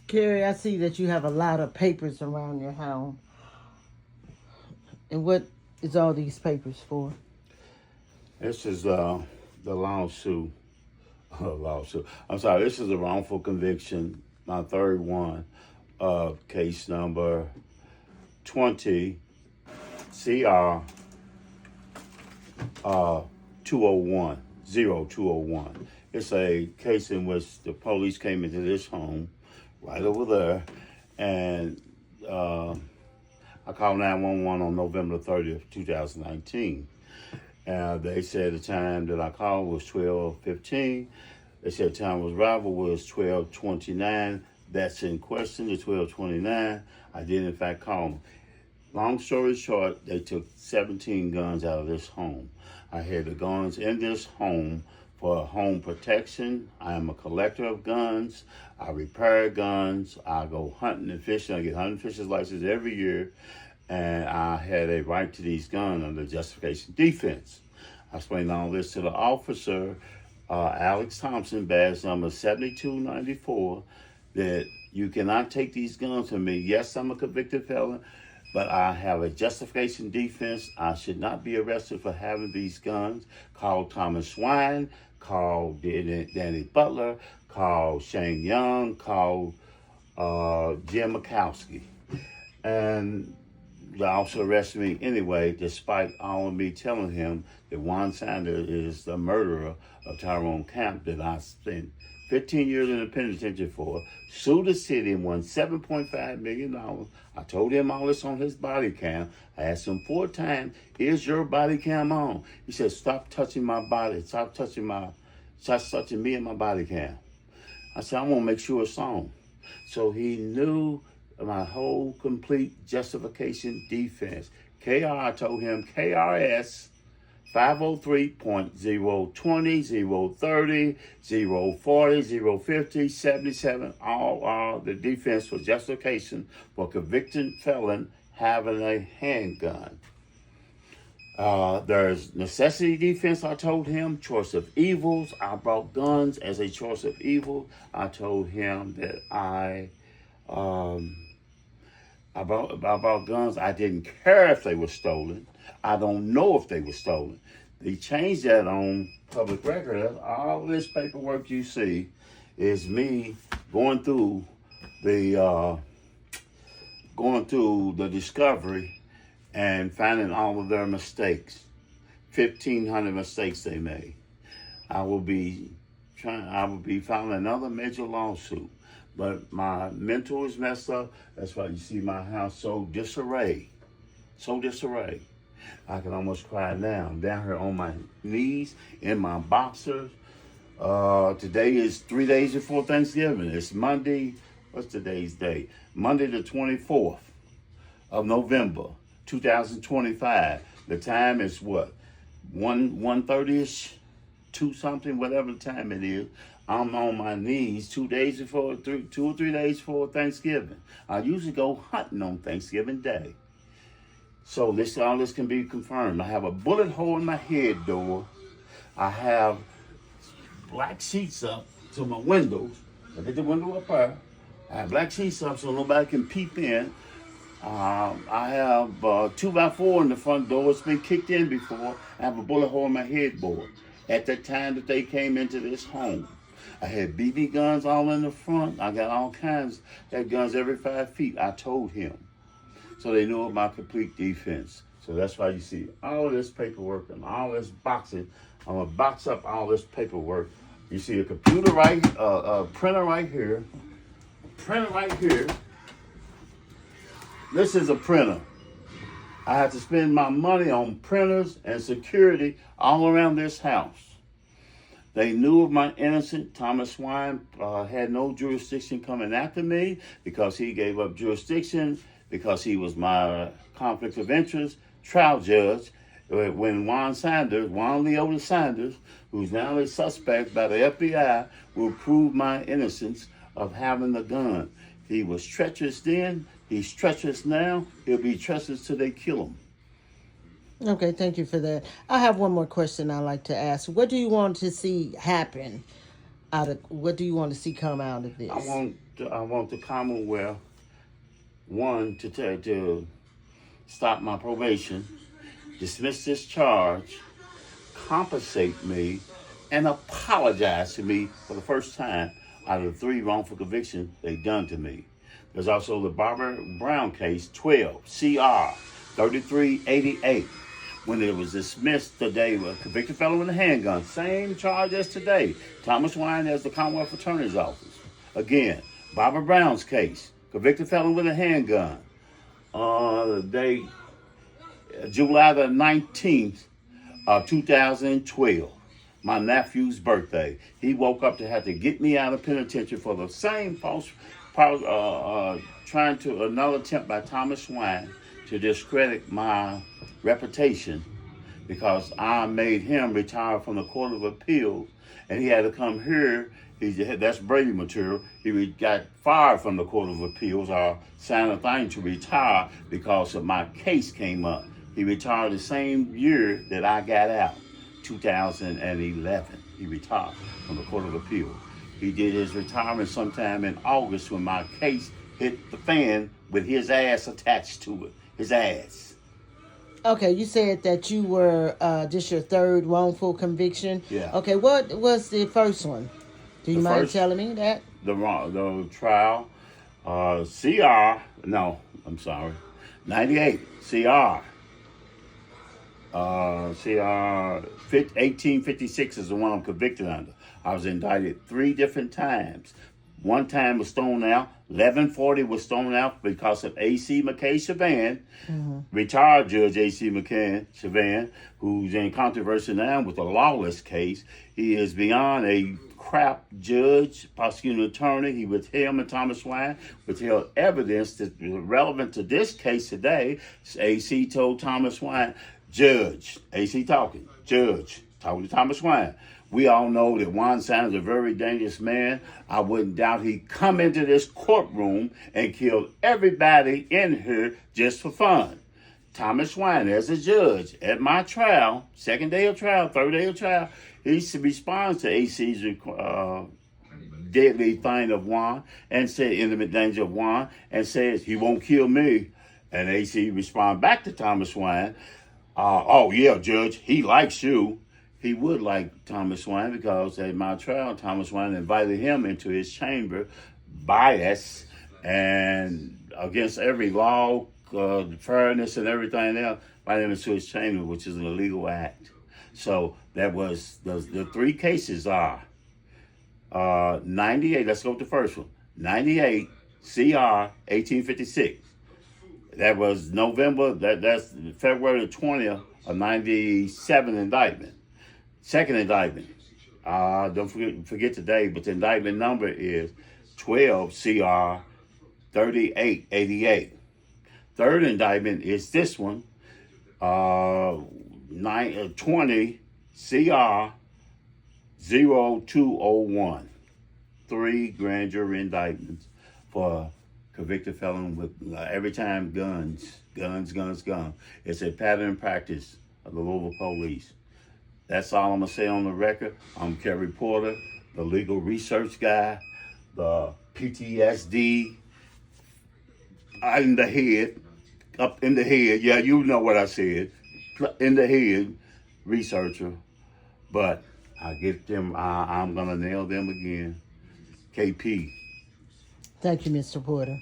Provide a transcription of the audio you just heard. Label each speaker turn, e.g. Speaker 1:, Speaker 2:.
Speaker 1: Kerry, I see that you have a lot of papers around your home. And what is all these papers for?
Speaker 2: This is the lawsuit. Lawsuit. I'm sorry. This is a wrongful conviction. My third one. Case number 20 CR 201 0201. It's a case in which the police came into this home right over there, and I called 911 on November 30th, 2019. They said the time that I called was 12:15. They said the time was arrival was 12:29. That's in question, the 12:29. I did in fact call them. Long story short, they took 17 guns out of this home. I had the guns in this home for home protection. I am a collector of guns. I repair guns. I go hunting and fishing. I get hunting and fishing license every year. And I had a right to these guns under justification defense. I explained all this to the officer, Alex Thompson, badge number 7294, that you cannot take these guns from me. Yes, I'm a convicted felon, but I have a justification defense. I should not be arrested for having these guns. Call Thomas Swine, call Danny Butler, call Shane Young, call Jim Mikowski. And the officer arrested me anyway, despite all of me telling him that Juan Sanders is the murderer of Tyrone Camp that I spent 15 years in the penitentiary for, sued the city and won $7.5 million. I told him all this on his body cam. I asked him 4 times, is your body cam on? He said, stop touching my body. Stop touching me and my body cam. I said, I want to make sure it's on. So he knew my whole complete justification defense. I told him KRS 503.020, 030, 040, 050, 77, all are the defense for justification for convicted felon having a handgun. There's necessity defense, I told him, choice of evils. I brought guns as a choice of evil. I told him that I brought guns. I didn't care if they were stolen. I don't know if they were stolen. They changed that on public record. All this paperwork you see is me going through the discovery and finding all of their mistakes. 1,500 mistakes they made. I will be filing another major lawsuit. But my mental is messed up. That's why you see my house so disarray. I can almost cry now. I'm down here on my knees in my boxers. Today is 3 days before Thanksgiving. It's Monday. What's today's date? Monday the 24th of November, 2025. The time is what? 1:30ish, 2 something, whatever the time it is. I'm on my knees 2 or 3 days before Thanksgiving. I usually go hunting on Thanksgiving Day. So all this can be confirmed. I have a bullet hole in my head door. I have black sheets up to my windows. I get the window up there. I have black sheets up so nobody can peep in. I have 2x4 in the front door. It's been kicked in before. I have a bullet hole in my headboard. At the time that they came into this home, I had BB guns all in the front. I got all kinds. I had guns every 5 feet. I told him. So they knew of my complete defense. So that's why you see all of this paperwork and all this boxing. I'm going to box up all this paperwork. You see a computer a printer right here. Printer right here. This is a printer. I had to spend my money on printers and security all around this house. They knew of my innocence. Thomas Swine had no jurisdiction coming after me because he gave up jurisdiction because he was my conflict of interest trial judge when Juan Leota Sanders, who's now a suspect by the FBI, will prove my innocence of having the gun. He was treacherous then. He's treacherous now. He'll be treacherous till they kill him.
Speaker 1: Okay, thank you for that. I have one more question I'd like to ask. What do you want to see happen what do you want to see come out of this?
Speaker 2: I want the Commonwealth, one, to stop my probation, dismiss this charge, compensate me, and apologize to me for the first time out of the 3 wrongful convictions they done to me. There's also the Barbara Brown case, 12 CR 3388. When it was dismissed today, a convicted felon with a handgun, same charge as today. Thomas Wine as the Commonwealth Attorney's Office. Again, Barbara Brown's case, convicted felon with a handgun. The day, July the 19th of 2012, my nephew's birthday. He woke up to have to get me out of penitentiary for the same another attempt by Thomas Wine to discredit my reputation because I made him retire from the Court of Appeals, and he had to come here. That's Brady material. He got fired from the Court of Appeals or signed a thing to retire because of my case came up. He retired the same year that I got out, 2011. He retired from the Court of Appeals. He did his retirement sometime in August when my case hit the fan with his ass attached to it. His ass.
Speaker 1: Okay, you said that you were this your 3rd wrongful conviction.
Speaker 2: Yeah.
Speaker 1: Okay, what was the first one? Do you mind telling me that?
Speaker 2: The trial, CR. No, I'm sorry. 98 CR. CR 1856 is the one I'm convicted under. I was indicted 3 different times. One time was thrown out. 1140 was thrown out because of A.C. McKay-Chavan, retired Judge A.C. McKay-Chavan, who's in controversy now with a lawless case. He is beyond a crap judge, prosecuting attorney. He withheld, and Thomas Wine withheld evidence that was relevant to this case today. A.C. told Thomas Wine, Judge, A.C. talking, Judge, talking to Thomas Wine. We all know that Juan Sanders is a very dangerous man. I wouldn't doubt he'd come into this courtroom and kill everybody in here just for fun. Thomas Wine, as a judge, at my trial, 2nd day of trial, 3rd day of trial, he responds to AC's deadly thing of Juan and said, intimate danger of Juan, and says, he won't kill me. And AC respond back to Thomas Wine, oh yeah, Judge, he likes you. He would like Thomas Wine because at my trial, Thomas Wine invited him into his chamber, biased and against every law, fairness and everything else, invited him into his chamber, which is an illegal act. So that was, the 3 cases are 98, let's go with the first one, 98 CR 1856. That was that's February the 20th of 97 indictment. 2nd indictment, don't forget today, but the indictment number is 12 CR 3888. 3rd indictment is this one, 20 CR 0201. 3 grand jury indictments for convicted felon with every time guns. It's a pattern and practice of the Louisville police. That's all I'm going to say on the record. I'm Kerry Porter, the legal research guy, the PTSD up in the head. Yeah, you know what I said. In the head researcher. But I get them, I'm going to nail them again. KP.
Speaker 1: Thank you, Mr. Porter.